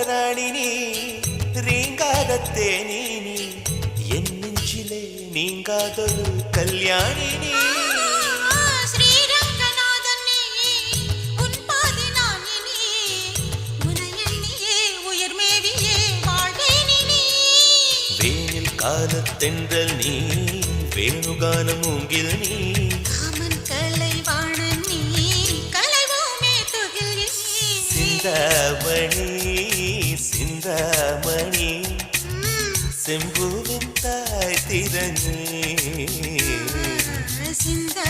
ராணி நீ ரீங்காத தேனி நீ என் நெஞ்சிலே நீங்காதொரு கல்யாணி நீ காலத்தென்றல் நீ வேணுகான மூங்கில் நீ காமன் கலைவாணன் நீ கலைவோமே துகில் சிந்தாமணி சிந்தாமணி செம்பூவின் தாய் திறனே சிந்தா